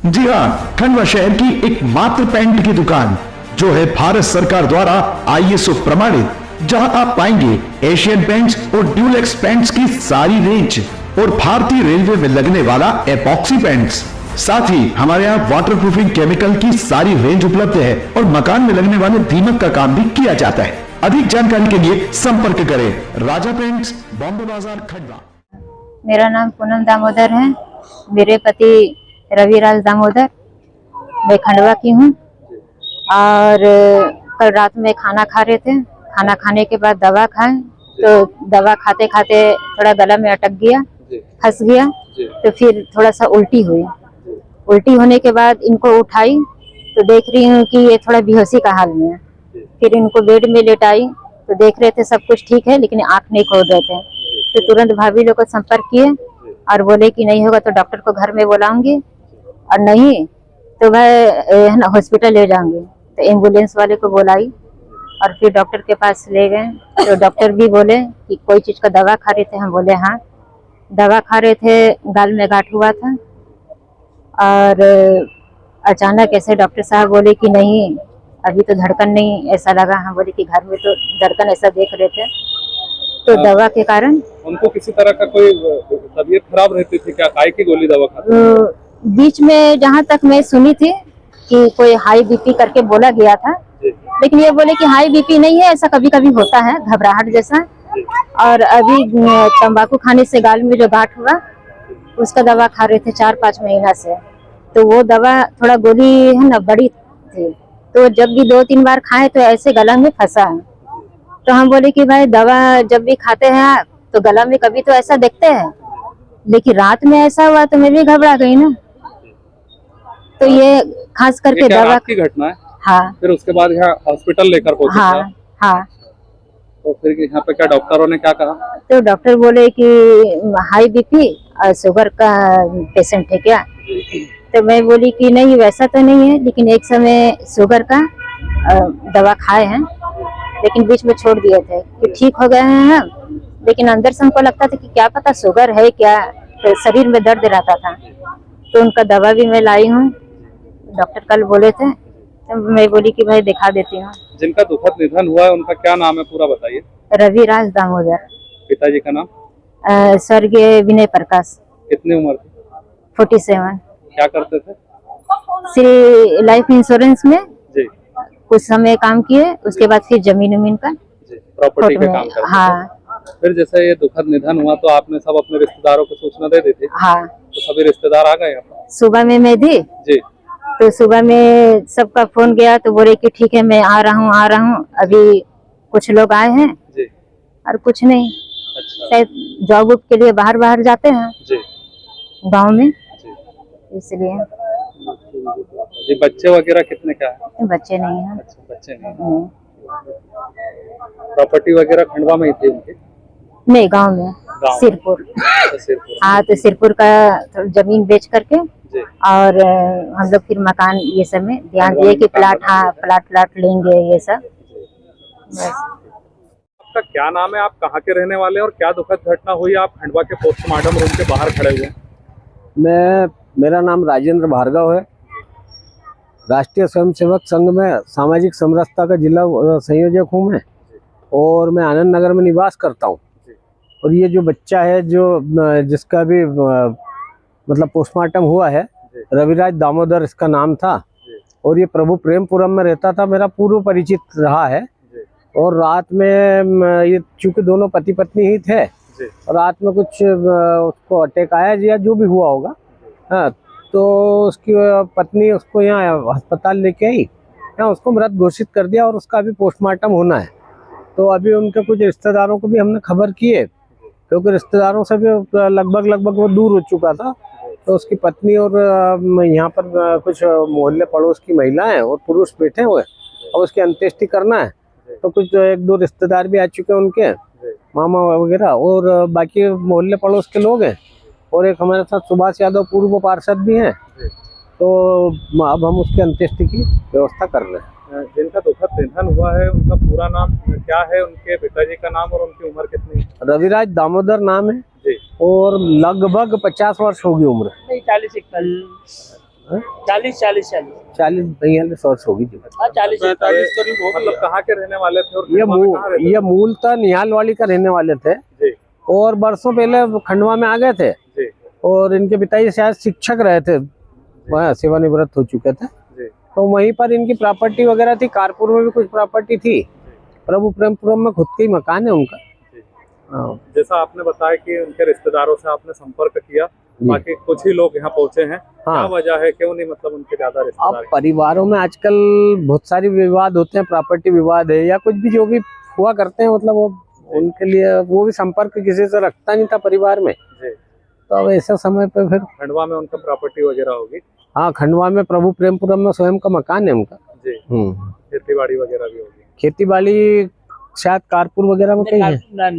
जी हाँ, खंडवा शहर की एक मात्र पेंट की दुकान जो है भारत सरकार द्वारा ISO प्रमाणित, जहां आप पाएंगे एशियन पेंट्स और ड्यूलेक्स पेंट्स की सारी रेंज और भारतीय रेलवे में लगने वाला एपॉक्सी पेंट्स। साथ ही हमारे यहाँ वाटर प्रूफिंग केमिकल की सारी रेंज उपलब्ध है और मकान में लगने वाले दीमक का काम भी किया जाता है। अधिक जानकारी के लिए संपर्क करें राजा पेंट्स, बॉम्बे बाजार, खंडवा। मेरा नाम पूनम दामोदर है। मेरे पति रविराज दामोदर, मैं खंडवा की हूँ। और कल रात में खाना खा रहे थे। खाना खाने के बाद दवा खाएं तो दवा खाते खाते थोड़ा गला में अटक गया, फंस गया। तो फिर थोड़ा सा उल्टी हुई। उल्टी होने के बाद इनको उठाई तो देख रही हूँ कि ये थोड़ा बेहोशी का हाल में है। फिर इनको बेड में लेटाई तो देख रहे थे सब कुछ ठीक है, लेकिन आंख नहीं खोल रहे थे। तो तुरंत भाभी लोग को संपर्क किए और बोले कि नहीं होगा तो डॉक्टर को घर में बुलाऊंगी, और नहीं तो मैं हॉस्पिटल ले जाऊंगी। तो एम्बुलेंस वाले को बुलाई और फिर डॉक्टर के पास ले गए। तो डॉक्टर भी बोले कि कोई चीज़ का दवा खा रहे थे। हम बोले हाँ, दवा खा रहे थे, गाल में गांठ हुआ था। और अचानक ऐसे डॉक्टर साहब बोले कि नहीं अभी तो धड़कन नहीं ऐसा लगा। हम बोले कि घर में तो धड़कन ऐसा देख रहे थे। तो दवा के कारण उनको किसी तरह का कोई तबीयत खराब रहती थी क्या? काय की गोली दवा खाते? बीच में जहाँ तक मैं सुनी थी कि कोई हाई बीपी करके बोला गया था, लेकिन ये बोले कि हाई बीपी नहीं है, ऐसा कभी कभी होता है घबराहट जैसा। और अभी तंबाकू खाने से गाल में जो गांठ हुआ उसका दवा खा रहे थे 4-5 महीना से। तो वो दवा थोड़ा गोली है ना बड़ी थी, तो जब भी 2-3 बार खाए तो ऐसे गला में फंसा है। तो हम बोले कि भाई दवा जब भी खाते हैं आप तो गला में कभी तो ऐसा देखते हैं, लेकिन रात में ऐसा हुआ तो मैं भी घबरा गई ना। तो ये खास करके दवा रात की घटना है। हाँ। फिर उसके बाद यहाँ हॉस्पिटल लेकर पहुंचे? हाँ हाँ। तो फिर यहाँ पे क्या डॉक्टरों ने क्या कहा? तो डॉक्टर बोले कि हाई बीपी और शुगर का पेशेंट है क्या? तो मैं बोली कि नहीं वैसा तो नहीं है, लेकिन एक समय शुगर का दवा खाए हैं, लेकिन बीच में छोड़ दिए थे कि ठीक हो गए हैं हम। लेकिन अंदर से हमको लगता था कि क्या पता शुगर है क्या, तो शरीर में दर्द रहता था। तो उनका दवा भी मैं लाई हूँ, डॉक्टर कल बोले थे। तो मैं बोली कि भाई दिखा देती हूँ। जिनका दुखद निधन हुआ है उनका क्या नाम है पूरा बताइए? रविराज दामोदर। पिताजी का नाम? स्वर्गीय विनय प्रकाश। कितनी उम्र थी? 47। क्या करते थे? श्री लाइफ इंश्योरेंस में जी। कुछ समय काम किए, उसके बाद फिर जमीन उमीन का प्रॉपर्टी का काम करते हाँ। फिर जैसे ये दुखद निधन हुआ तो आपने सब अपने रिश्तेदारों को सूचना दे दी थी? हाँ। तो सभी रिश्तेदार आ गए यहाँ पर? सुबह में मैं दी जी। तो सुबह में सबका फोन गया तो बोले कि ठीक है मैं आ रहा हूँ। अभी कुछ लोग आए हैं जी। और कुछ नहीं। अच्छा। शायद जॉब के लिए बाहर जाते हैं जी। गांव में, इसलिए। जी। बच्चे वगैरह कितने क्या है? बच्चे नहीं हैं। अच्छा, बच्चे नहीं। प्रॉपर्टी वगैरह खंडवा में ही थी उनकी? नहीं, गांव में सिरपुर। हाँ, तो सिरपुर का जमीन बेच करके और हम लोग फिर मकान ये सब में ध्यान दिए कि प्लाट, हाँ प्लाट लेंगे ये सब। आपका क्या नाम है? आप कहाँ के रहने वाले हैं और क्या दुखद घटना हुई? आप खंडवा के पोस्टमार्टम रूम के बाहर खड़े हुए हैं। मेरा नाम राजेंद्र भार्गव है। राष्ट्रीय स्वयंसेवक संघ में सामाजिक समरसता का जिला संयोजक हूँ मैं, और मैं आनंद नगर में निवास करता हूँ। और ये जो बच्चा है जिसका भी मतलब पोस्टमार्टम हुआ है, रविराज दामोदर इसका नाम था, और ये प्रभु प्रेमपुरम में रहता था, मेरा पूर्व परिचित रहा है। और रात में ये चूंकि दोनों पति पत्नी ही थे, और रात में कुछ उसको अटैक आया या जो भी हुआ होगा, हाँ, तो उसकी पत्नी उसको यहाँ अस्पताल लेके आई, यहाँ उसको मृत घोषित कर दिया, और उसका अभी पोस्टमार्टम होना है। तो अभी उनके कुछ रिश्तेदारों को भी हमने खबर की है, क्योंकि रिश्तेदारों से भी लगभग वो दूर हो चुका था। तो उसकी पत्नी और यहाँ पर कुछ मोहल्ले पड़ोस की महिलाएं और पुरुष बैठे हुए, और उसकी अंत्येष्टि करना है। तो कुछ 1-2 रिश्तेदार भी आ चुके हैं उनके, मामा वगैरह, और बाकी मोहल्ले पड़ोस के लोग हैं, और एक हमारे साथ सुभाष यादव पूर्व पार्षद भी हैं। तो अब हम उसकी अंत्येष्टि की व्यवस्था कर रहे हैं। जिनका दुखद निधन हुआ है उनका पूरा नाम क्या है? उनके पिताजी का नाम और उनकी उम्र कितनी? रविराज दामोदर नाम है जी। और लगभग 50 वर्ष होगी उम्र। नहीं, 40-41। 40 40 सोर्स होगी जी। 45 करीब हो मतलब कहाँ के रहने वाले थे और ये खंडवा में कहाँ रहते ये मूलतः निहालवाड़ी का रहने वाले थे जी और बरसों पहले खंडवा में आ गए थे जी और इनके पिताजी शायद शिक्षक रहे थे, वहाँ सेवानिवृत्त हो चुके थे। जी तो वहीं पर इनकी प्रॉपर्टी वगैरह थी, कानपुर में भी कुछ प्रॉपर्टी थी, प्रभु प्रेमपुरम में खुद का ही मकान है उनका। जी। हाँ जैसा आपने बताया कि उनके रिश्तेदारों से आपने संपर्क किया, बाकी कुछ ही लोग यहाँ पहुंचे हैं, क्या वजह है, क्यों नहीं मतलब उनके ज्यादा अब रिश्तेदार? परिवारों में आजकल बहुत सारी विवाद होते हैं, प्रॉपर्टी विवाद है या कुछ भी जो भी हुआ करते हैं, मतलब वो उनके लिए वो भी संपर्क किसी से रखता नहीं था परिवार में। जी। तो अब ऐसे समय पे फिर खंडवा में उनका प्रॉपर्टी वगैरह होगी? हाँ, खंडवा में प्रभु प्रेमपुरम में स्वयं का मकान है उनका। जी। खेती बाड़ी वगैरह भी होगी? खेती बाड़ी शायद कारपुर वगैरह में कहीं है,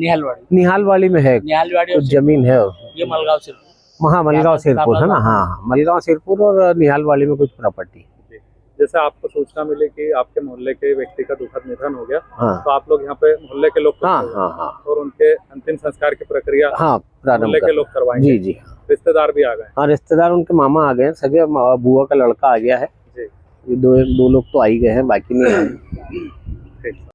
निहालवाड़ी में है कुछ जमीन है, ये मलगांव से मलगांव सिरपुर है ना। हाँ, मलगांव सिरपुर और निहालवाड़ी में कुछ प्रॉपर्टी। जी। जैसे आपको सूचना मिली कि आपके मोहल्ले के व्यक्ति का दुखद निधन हो गया, हाँ तो आप लोग यहाँ पे मोहल्ले के लोग हाँ हाँ हाँ और उनके अंतिम संस्कार की प्रक्रिया हाँ प्रारंभ मोहल्ले के कर लोग करवाएंगे? जी जी। रिश्तेदार भी आ गए? हाँ, रिश्तेदार उनके मामा आ गए हैं, सगे बुआ का लड़का आ गया है, जी। ये दो लोग तो आ ही गए हैं, बाकी नहीं आए। ठीक।